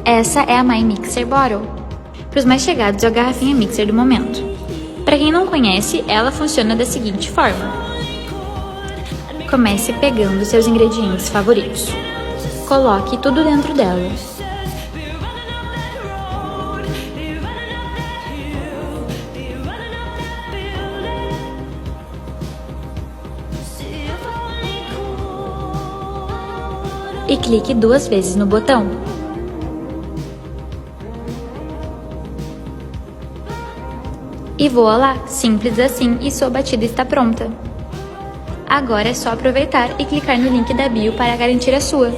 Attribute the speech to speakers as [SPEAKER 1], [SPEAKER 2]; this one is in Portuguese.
[SPEAKER 1] Essa é a My Mixer Bottle. Para os mais chegados, é a garrafinha mixer do momento. Para quem não conhece, ela funciona da seguinte forma. Comece pegando seus ingredientes favoritos. Coloque tudo dentro dela. E clique 2 vezes no botão. E voa lá, simples assim, e sua batida está pronta. Agora é só aproveitar e clicar no link da bio para garantir a sua.